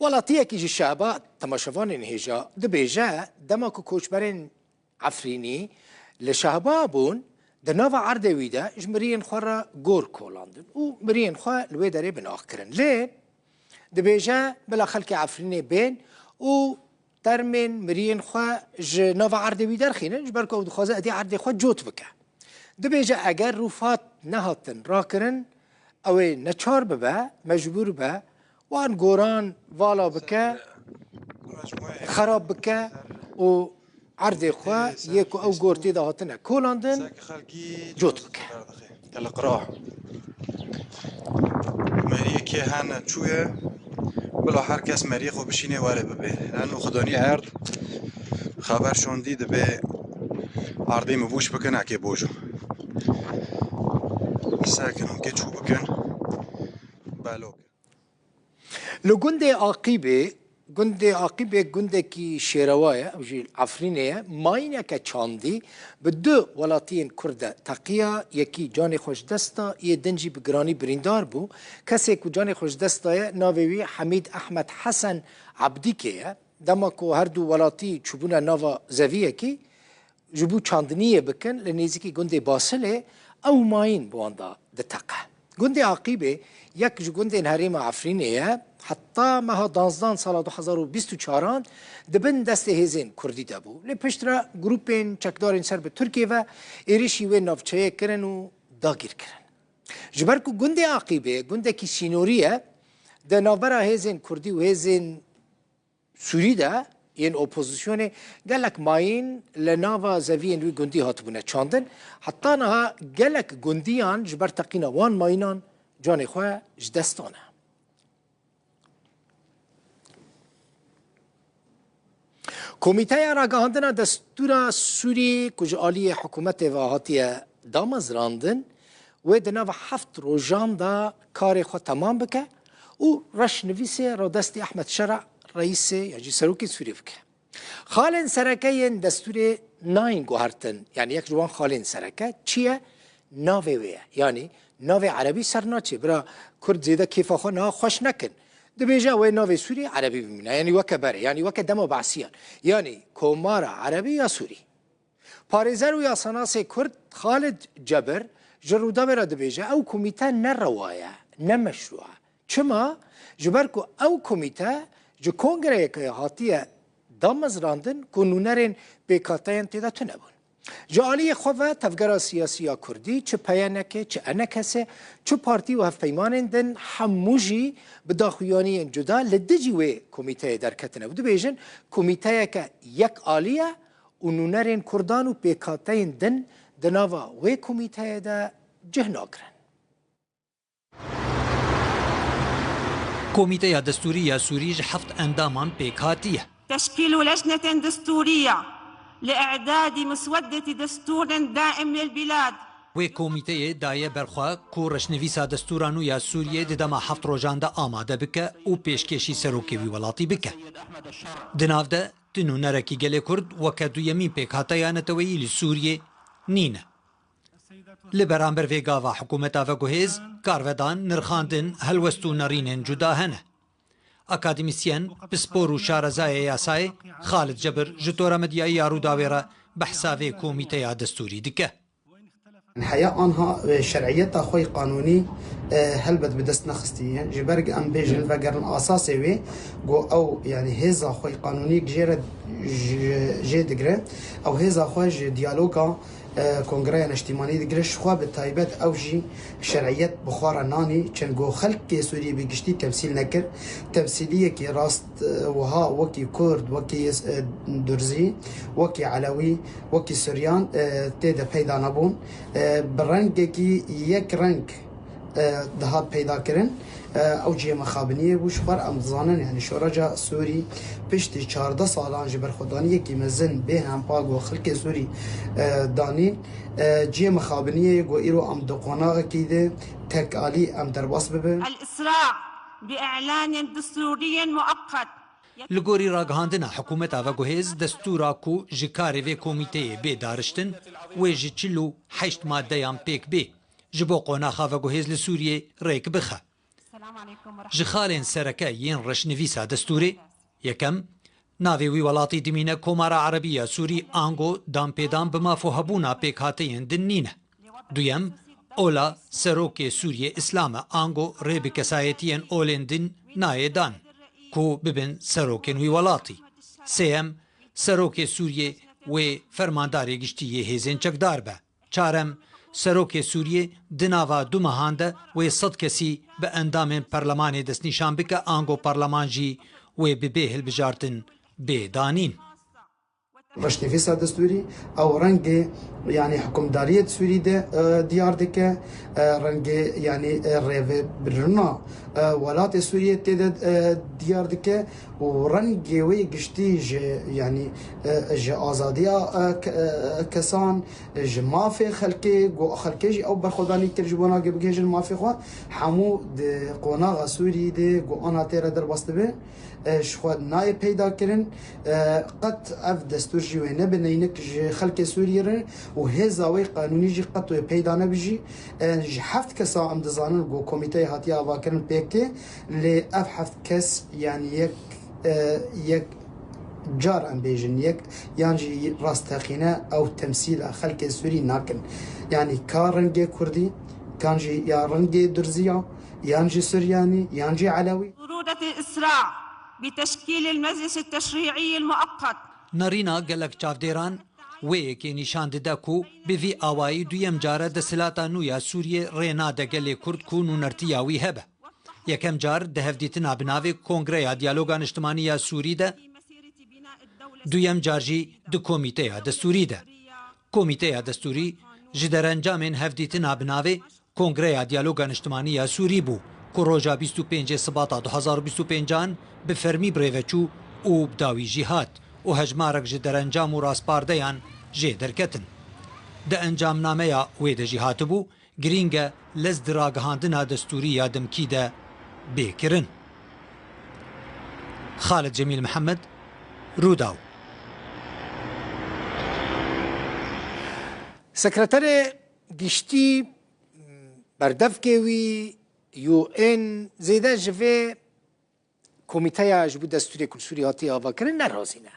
وڵاتیەکی جی شعبا تەماشەوانên هێژا dibêje dema ku koçberên Efrînî li şehba bûn di nava erdê wî de ji miriyên xwe re gor kolandin û miriyên xwe li wê derê binax kirin. Lê dibêje bila xelkê Efrînê bên û termên miriyên xwe ji nava erdê wî derxînin ji ber ku ew dixwaze êdî erdê xwe cot bike. Dibêje eger rûfat nehatin rakirin ew ê neçar bibe, mecbûr be wan goran vala bike, xerab bike û erdê xwe yê ku ew gor tê de hatine kolandin cot bike. القراع مريكي هانا شوية بلا هركس مريخ وبشيني واري ببي لأنه خداني عرض خبر شوندي دبي عرضي مبوش بكن عكي بوجو ساكن هم كيتشو بكن بالوك لو گندê Aqîbê gundekî şêrewaye ew jî Efrînê ye mayîneke çandî bi du welatiyên Kurd de teqiya yekî canê xwe ji dest da yê din jî bi giranî birîndar bû. Kesê ku canê xwe ji dest daye navê wî Hemîd Ehmed Hesen Ebdîkê ye. Dema ku her du welatî çûbûne nava zeviyekî ji bo çandiniyê bikin li nêzîkî gundê Basilê ew mayîn bi wan da diteqe. Gundê Aqîbê yek ji gundên herêma Efrînê ye heta meha 12 sala 2024 dibin destê hêzên Kurdî de bû. Lê pişt re grûpên çekdarên ser bi Tirkiye ve êrişî wê navçeyê kirin û dagîr kirin. Ji ber ku gundê Aqîbê gundekî sînorî ye di navbera hêzên Kurdî û hêzên Sûrî de yên opozisyonê gelek mayîn li nava zeviyên wî gundî hatibûne çandin. Heta niha gelek gundiyan ji ber teqîna wan mayînan canê xwe ji dest dane. Komîteya Ragihandina Destûra Sûrî ku ji aliyê hikûmetê ve hatiye damezrandin wê di nava 7 rojan da karê xwe temam bike û reşnivîsê Radestî Ehmed Şerع Reîsê ya jî serokê Sûrî bike. Xalên serekeyên destûrê nayên guhertin yani yek ji wan xalên sereke çi ye? Navê wê ye yanî navê erebî ser naçê bira Kurd zêde kêfa xwe niha xweş nekin. Dibêje wê navê Sûrî erebî bimîne yanî weke berê yanî weke dema behsiyan yanî komara erebî ya Sûrî. Parêzer û yasanasê Kurd Xalid Cebir ji Rûdawê re dibêje ew komîte nerewa ye ne meşru ye. Çima? Ji ber ku ew komîte ji kongreyeke hatiye damezrandin ku nûnerên pêkateyên têde tune bûn. Ji aliyê xwe ve tevgera siyasî ya Kurdî çi peyenekê çi enekesê çi partî û hevpeymanên din hemû jî bi daxuyaniyên cuda li dijî wê komîteyê derketine û dibêjin komîteyeke yek aliye û nûnerên Kurdan û pêkateyên din di nava wê komîteyê de cih nakirin. كوميتيا دستورية سوري حفظ أندامان بيكاتية تشكيل لجنة دستورية لإعداد مسودة دستور دائم للبلاد وكوميتيا داية برخوا كورش نفيسا دستورانو يا سوريا ددما حفظ روجان دا آماده بك و بيشكشي سروكي وولاتي بك دناف دا تنو نركي جلي كرد وكدو يمين بيكاتيا نتويي لسوريا نينه لبرانبر ویگاوا حکومتا و گوهیز کارودان نرخاندن هلوستو نارینن جدا هنه. اکادمیسین بسپور و شارزای یاسای خالد جبر جتورا مدیای یارو داویرا بحثاوی کومیته دستوری دکه. الحقيقة أنها شرعية أخوي قانوني هلبت بدست نخستي جبرج أم بيجن فجرن أساسي وي جو أو يعني هذا أخوي قانوني جيرد جدجرة أو هذا أخوي ديالوجا کنگره اجتماعی دیگرش خواب تایبت اوجی شرعیت بخار نانی چون گو خلق که سوری بگشتی تمثیل نکر تمثیلیه که راست وها وکی کرد وکی درزی وکی علوی وکی سوریان تیده پیدا نبون برنگ کی یک رنگ دهات پیدا کرن اوجی مخابنیه بوش بر امزانن یعنی شورجا سوری پشتی 14 سالان جبر خدانی کی مزن به هم پاگ و خلق سوری دانی جی مخابنیه گو ایرو ام دقونا کیده تک علی ام درباس ببه الاسراع باعلان دستوري مؤقت لگوری راگهاندنا حکومت آوا گوهیز دستورا کو جکاری و کمیته بی دارشتن و جی چلو 8 ماده یام پیک بی جبو قونا خاوا گوهیز لسوریه ریک بخه ji xalên sereke yên reşnivîsa destûrê yekem navê wî welatî dimîne Komara Erebiya Sûrî ango dampêdan bi mafûhebûna pêkhateyên din nîne. Duyem, ola serokê Sûriyê İslam e ango rê bi kesayetiyên olên din nayê dan ku bibin serokên wî welatî. Sêyem, serokê Sûriyê wê fermandarê giştî yê hêzên çekdar be. Çarem, serokê Sûriyê di nava du mehan de wê 100 kesî bi endamên perlemanê destnîşan bike ango parleman jî wê bi bê hilbijartin bêdanîn. رشنفیسا دستوری او رنگ یعنی حکمداریت سوری ده دیار دکه رنگ یعنی ریو برنا ولات سوریه تده دیار دکه و رنگ وی گشتی یعنی ج آزادیا کسان ج مافی خلقی گو خلقی او برخودانی تر جبونا گبگه ج مافی خو همو ده قوناغ سوری ده گو آنا تیره در بسته به شخواد نای پیدا کردن قط اف دستور جوی نبینینک خلق سوریه رن و هزاوی قانونی جی قط و پیدا نبیجی هفت کسا ام دزانن گو کمیته هاتی آوا کردن پیکه لی اف هفت کس یعنی یک جار ام بیجن یک یعنی راستخینه او تمثیل خلق سوری ناکن یعنی کار رنگ کردی کانجی یا رنگ درزیا یعنی سوریانی یعنی علوی ضرورة الإسراع بتشكيل المجلس التشريعي المؤقت. نرینا gelek çavdêran wêyekê nîşan dide ku bi vî awayî duyem care desthilata nû ya Sûriyê rê nade gelê Kurd ku nûnertiya wî hebe. Yekem car di hevdîtina bi navê Kongreya Diyaloga Niştimanî ya Sûrî de, duyem car jî di Komîteya Destûrî de. Komîteya Destûrî ji derencamên hevdîtina bi navê Kongreya Diyaloga Niştimanî ya Sûrî bû ku roja 25 Sibata 2025 bi fermî birêveçû û bi dawî jî hat û hejmarek ji derencam û rastpardeyan jê derketin. Di encamnameya wê de jî hatibû girîng e lez di ragihandina destûrî ya dimkî de bêkirin. Xalid Cemîl Mihemed, Rûdaw. Sekreterê giştî berdevkê wî UN zêde ji vê komîteya ji bo destûrê ku Sûrî hatiye avakirin nerazîne.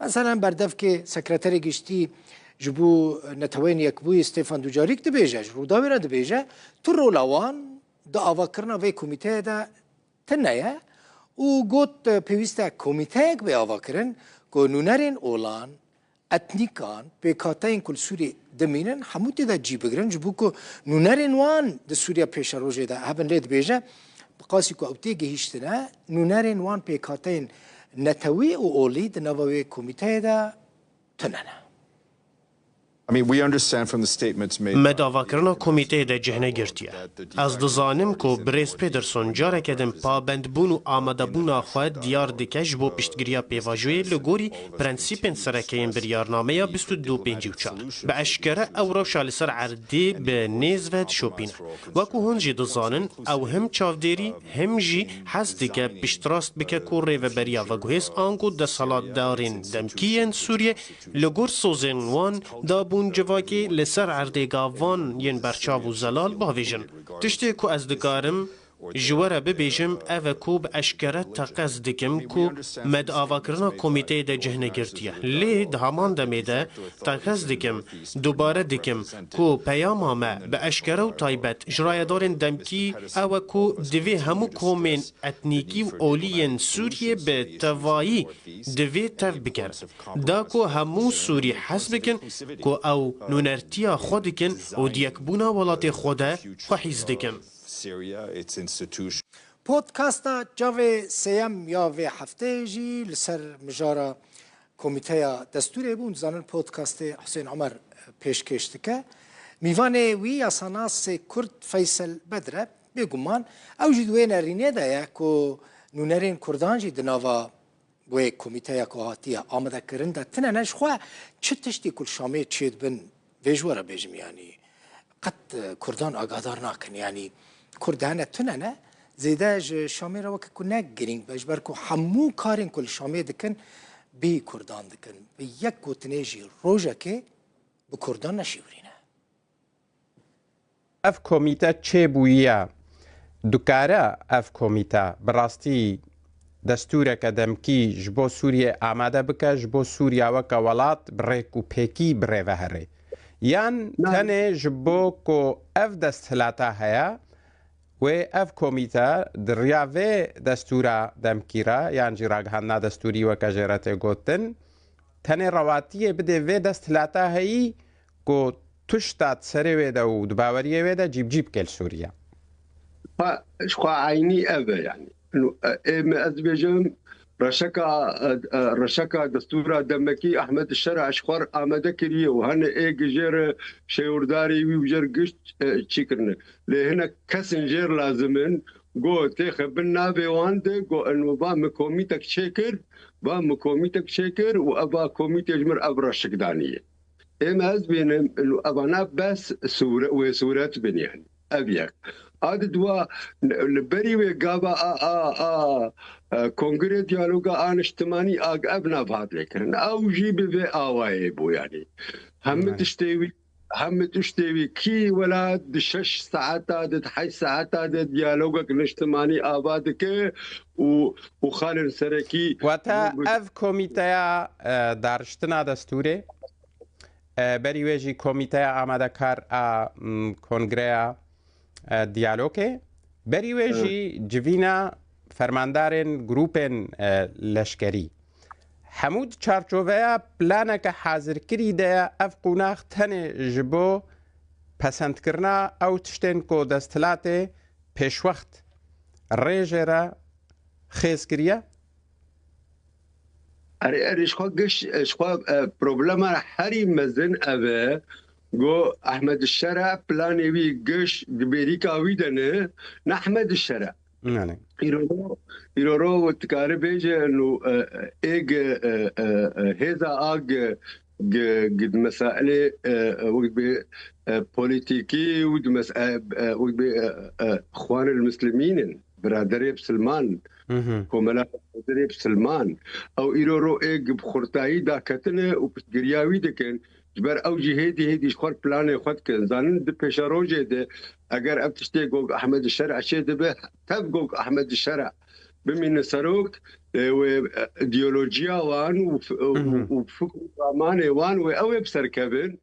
Mesela berdevkê sekreterê giştî ji bo netewên Yekbûyî Stefan Dujarîk dibêje, ji Rûdawê re dibêje, tu rola wan di avakirina vê komîteyê de tune ye û got pêwîst e komîteyek bê avakirin ku nûnerên olan, etnîkan, pêkhateyên ku li Sûrî dimînin hemû tê de cî bigirin ji bo ku nûnerên wan di Sûriya pêşa rojê de hebin lê dibêje qasî ku ew tê gihîştine nûnerên wan pêkhateyên netewî û olî di nava wê komîteyê de tune ne. مداواکرنا کمیته ده جهنه گرتیه. از دزانم کو بریس پیدرسون جاره کدم پابندبون و آماده بونا خواهد دیار دکش بو پشتگیریا پیواجوی لگوری پرنسیپن سرکین بریارنامه یا 2254. به اشکره او رو شالسر عردی به نیزوید شوپینه. وکو هنجی دزانن او هم چاودیری هم جی حز دیگه پشتراست بکه کوری و بریا و گوهیس آنگو ده سالات دارین دمکیین سوریه لگور سوزن وان دا بون جواکی لسر عردگاوان ین برچاو و زلال باویجن. تشتی کو از دکارم جواره ببیجم اوه کو به اشکره تقص دکم کو مد آواکرنا کمیته ده جهنه گرتیه. لی ده همان دمیده تقص دکم دوباره دکم کو پیام همه به اشکره و تایبت جرایدارن دمکی اوه کو دوی همو کومین اتنیکی و اولین سوریه به توایی دوی تف بکر. دا کو همو سوری حس بکن کو او نونرتیا خود کن و دیکبونا ولات خوده خواهیز دکن. پۆدکاستا cavê sêyem ya vê hefteyê jî li ser mijara komîteya destûrê bûn dizanin podkastê Hüseyin Emer pêşkêş dike. Mîvanê wî yasanasê Kurd Feysel Bedre bêguman ew jî wê nêrînê de ye ku nûnerên Kurdan jî di nava wê komîteya ku hatiye amadekirin de tune ne ji xwe çi tiştê ku li Şamê çê dibin vê ji we re bêjim yanî qet Kurdan agadar nakin yanî Kurd hene tune ne zêde ji Şamê re weke ku ne girîng be ji ber ku hemû karên ku li Şamê dikin bê Kurdan dikin. Bi yek gotinê jî rojekê bi Kurdan neşîvirîne. Ev komîte çêbûyiye دوکاره اف کمیته براستی دستورێکە دەمکی ji بۆ سووریێ ئامادە بکە ji بۆ سووریا وەکە وڵات بڕێک و پێکی بڕێوە هەرێ یان تەنێ ji بۆ کۆ ئەف دەستهلاتە هەیە وێ ئەف کۆمیتە دڕیاوێ دەستورە دەمکیرە یان جیراگەهاندنا دەستوری وەکە ژێرە تێگوتن تەنێ ڕەواتیە بدێ vê دەستهلاتە هەیی کۆ توشتات سەرێوێدە و دباوەریەوێدە جیبجی بکەل سووریا عینی ئەvê yani ئێمە ئەس بێژم ڕەشەکە دەستورە دەمەکی ئەحمەد شەرعش خوار ئامادە کردیە و هەنە ئێگە ژێرە شێورداری وی و ژێر گشت چیکردن لێ هەنە کەسن ژێر لازمن گۆ تێخە بن نابێواندە گۆ ئەنوبا مکۆمیتەک چێ کرد با مکۆمیتەک چێ کرد و ئەبا کۆمیتێژمر ئەب ڕەشکدانیە ئێمە ئەس بێنم ئەبانە بەس وێ سوورەت بنیان ئەڤەک عاد دوا لبری و گابا کنگره دیالوگا آن اجتماعی آگ ابنا فاد لیکن او جی به آوای بو یعنی هم تشتوی کی ولاد 6 ساعات عدد 8 ساعات عدد دیالوگا اجتماعی آباد که و خالن سرکی وتا اف کمیته دارشتنا دستوره بری ویجی کمیته آماده کار کنگره دیالوگه بری ویجی جوینا فرماندارن گروپن لشکری حمود چارچوبه پلانه که حاضر کری ده اف قوناخ تنه جبو پسند کرنا او تشتین کو دستلات پیش وقت ریجه را خیز کریه اشخوا گش اشخوا پروبلم هری مزن اوه گو احمد الشرع پلانی وی گش دبیریکا ویدنه نه احمد الشرع نه ایرو تکاره بیجه انو ایگ هزا آگ قد مسائل وقت بي بوليتيكي وقت وقت بي اخوان المسلمين برادري بسلمان كوملا برادري بسلمان او ايرو ايج بخورتاي دا كتنه وبتجرياوي دكن جبر او هيدي شخور بلان خد كن زانن د بشروجه ده اگر اب تشتي جوج احمد الشرع شي ده تب جوج احمد الشرع بمن سروك وايديولوجيا وان وفكر امان وان او بسركبن